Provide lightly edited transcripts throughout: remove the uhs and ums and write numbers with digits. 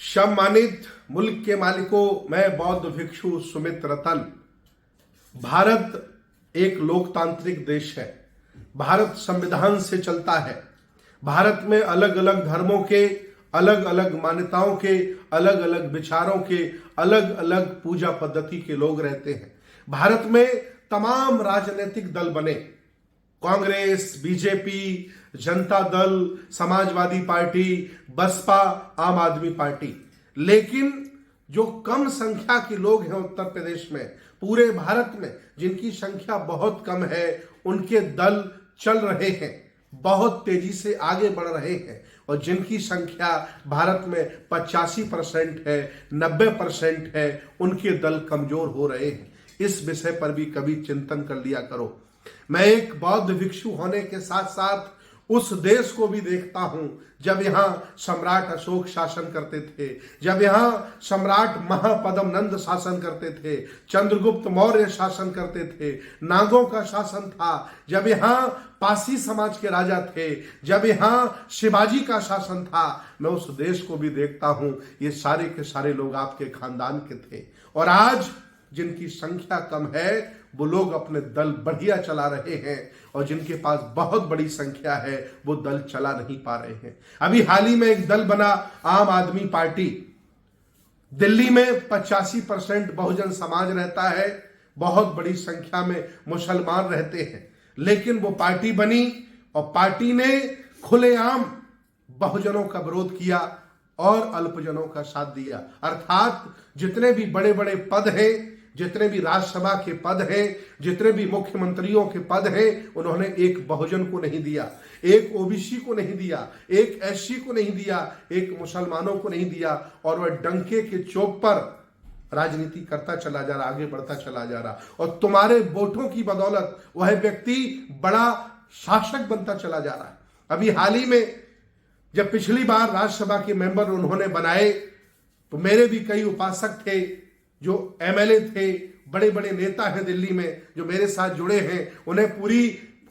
सम्मानित मुल्क के मालिकों, मैं बौद्ध भिक्षु सुमित रतन। भारत एक लोकतांत्रिक देश है। भारत संविधान से चलता है। भारत में अलग अलग धर्मों के, अलग अलग मान्यताओं के, अलग अलग विचारों के, अलग अलग पूजा पद्धति के लोग रहते हैं। भारत में तमाम राजनीतिक दल बने, कांग्रेस, बीजेपी, जनता दल, समाजवादी पार्टी, बसपा, आम आदमी पार्टी। लेकिन जो कम संख्या के लोग हैं उत्तर प्रदेश में, पूरे भारत में जिनकी संख्या बहुत कम है, उनके दल चल रहे हैं, बहुत तेजी से आगे बढ़ रहे हैं। और जिनकी संख्या भारत में 85% है, 90% है, उनके दल कमजोर हो रहे हैं। इस विषय पर भी कभी चिंतन कर लिया करो। मैं एक बौद्ध भिक्षु होने के साथ साथ उस देश को भी देखता हूं जब यहां सम्राट अशोक शासन करते थे, जब यहां सम्राट महापद्म नंद शासन करते थे, चंद्रगुप्त मौर्य शासन करते थे, नागों का शासन था, जब यहां पासी समाज के राजा थे, जब यहां शिवाजी का शासन था। मैं उस देश को भी देखता हूं, ये सारे के सारे लोग आपके खानदान के थे। और आज जिनकी संख्या कम है, वो लोग अपने दल बढ़िया चला रहे हैं, और जिनके पास बहुत बड़ी संख्या है, वो दल चला नहीं पा रहे हैं। अभी हाल ही में एक दल बना, आम आदमी पार्टी। दिल्ली में 85% बहुजन समाज रहता है, बहुत बड़ी संख्या में मुसलमान रहते हैं। लेकिन वो पार्टी बनी और पार्टी ने खुलेआम बहुजनों का विरोध किया और अल्पजनों का साथ दिया। अर्थात जितने भी बड़े बड़े पद हैं, जितने भी राज्यसभा के पद हैं, जितने भी मुख्यमंत्रियों के पद हैं, उन्होंने एक बहुजन को नहीं दिया, एक ओबीसी को नहीं दिया, एक एससी को नहीं दिया, एक मुसलमानों को नहीं दिया। और वह डंके के चौक पर राजनीति करता चला जा रहा, आगे बढ़ता चला जा रहा। और तुम्हारे वोटों की बदौलत वह व्यक्ति बड़ा शासक बनता चला जा रहा है। अभी हाल ही में जब पिछली बार राज्यसभा के मेंबर उन्होंने बनाए, तो मेरे भी कई उपासक थे, जो एमएलए थे, बड़े बड़े नेता हैं दिल्ली में जो मेरे साथ जुड़े हैं।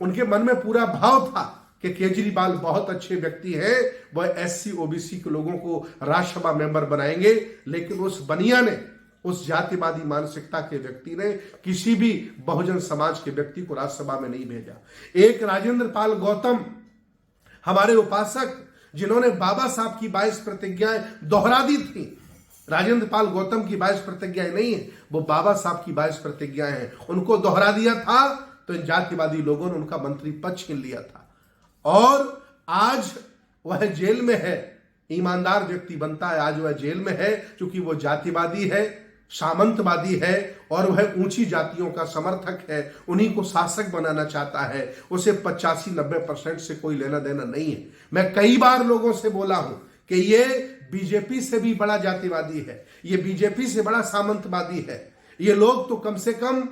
उनके मन में पूरा भाव था कि केजरीवाल बहुत अच्छे व्यक्ति हैं, वह एससी ओबीसी के लोगों को राज्यसभा मेंबर बनाएंगे। लेकिन उस बनिया ने, उस जातिवादी मानसिकता के व्यक्ति ने किसी भी बहुजन समाज के व्यक्ति को राज्यसभा में नहीं भेजा। एक राजेंद्र पाल गौतम, हमारे उपासक, जिन्होंने बाबा साहब की 22 प्रतिज्ञाएं दोहरा दी थी। राजेंद्र पाल गौतम की 22 प्रतिज्ञाएं नहीं है, वो बाबा साहब की 22 प्रतिज्ञाएं हैं, उनको दोहरा दिया था। तो इन जातिवादी लोगों ने उनका मंत्री पद छीन लिया था। और आज वह जेल में है। ईमानदार व्यक्ति बनता है, आज वह जेल में है, क्योंकि वो जातिवादी है, सामंतवादी है, और वह ऊंची जातियों का समर्थक है, उन्हीं को शासक बनाना चाहता है। उसे 85-90% से कोई लेना देना नहीं है। मैं कई बार लोगों से बोला हूं कि ये बीजेपी से भी बड़ा जातिवादी है, ये बीजेपी से बड़ा सामंतवादी है। ये लोग तो कम से कम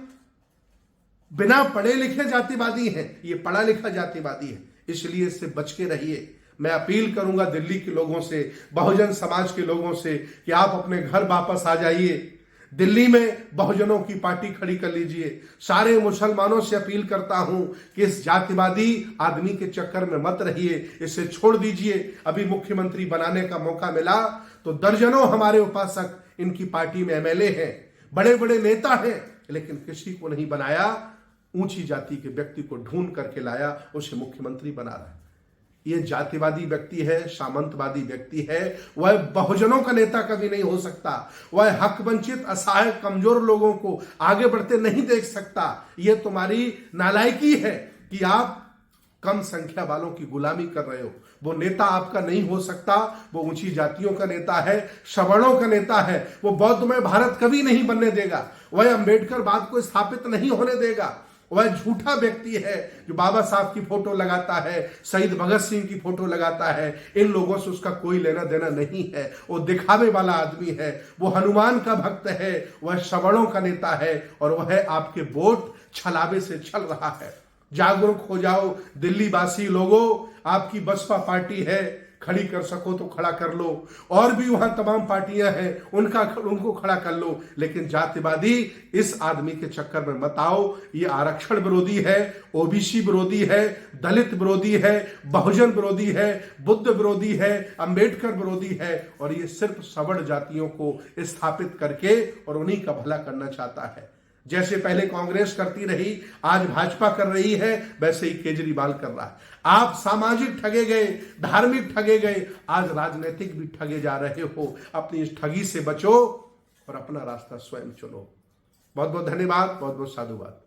बिना पढ़े लिखे जातिवादी हैं, ये पढ़ा लिखा जातिवादी है। इसलिए इससे बच के रहिए। मैं अपील करूंगा दिल्ली के लोगों से, बहुजन समाज के लोगों से, कि आप अपने घर वापस आ जाइए। दिल्ली में बहुजनों की पार्टी खड़ी कर लीजिए। सारे मुसलमानों से अपील करता हूं कि इस जातिवादी आदमी के चक्कर में मत रहिए, इसे छोड़ दीजिए। अभी मुख्यमंत्री बनाने का मौका मिला तो दर्जनों हमारे उपासक इनकी पार्टी में एमएलए हैं, बड़े बड़े नेता हैं, लेकिन किसी को नहीं बनाया। ऊंची जाति के व्यक्ति को ढूंढ करके लाया, उसे मुख्यमंत्री बना रहा है। ये जातिवादी व्यक्ति है, सामंतवादी व्यक्ति है। वह बहुजनों का नेता कभी नहीं हो सकता। वह हक वंचित, असहाय, कमजोर लोगों को आगे बढ़ते नहीं देख सकता। यह तुम्हारी नालायकी है कि आप कम संख्या वालों की गुलामी कर रहे हो। वो नेता आपका नहीं हो सकता। वो ऊंची जातियों का नेता है, सवर्णों का नेता है। वो बौद्धमय भारत कभी नहीं बनने देगा। वह अंबेडकरवाद को स्थापित नहीं होने देगा। वह झूठा व्यक्ति है जो बाबा साहब की फोटो लगाता है, शहीद भगत सिंह की फोटो लगाता है। इन लोगों से उसका कोई लेना देना नहीं है। वो दिखावे वाला आदमी है, वो हनुमान का भक्त है, वह सवर्णों का नेता है, और वह आपके वोट छलावे से छल रहा है। जागरूक हो जाओ दिल्ली वासी लोगों, आपकी बसपा पार्टी है, खड़ी कर सको तो खड़ा कर लो, और भी वहां तमाम पार्टियां हैं उनको खड़ा कर लो, लेकिन जातिवादी इस आदमी के चक्कर में मत आओ। ये आरक्षण विरोधी है, ओबीसी विरोधी है, दलित विरोधी है, बहुजन विरोधी है, बुद्ध विरोधी है, अंबेडकर विरोधी है, और ये सिर्फ सवर्ण जातियों को स्थापित करके और उन्हीं का भला करना चाहता है। जैसे पहले कांग्रेस करती रही, आज भाजपा कर रही है, वैसे ही केजरीवाल कर रहा है। आप सामाजिक ठगे गए, धार्मिक ठगे गए, आज राजनीतिक भी ठगे जा रहे हो। अपनी इस ठगी से बचो और अपना रास्ता स्वयं चुनो। बहुत बहुत धन्यवाद, बहुत बहुत साधुवाद।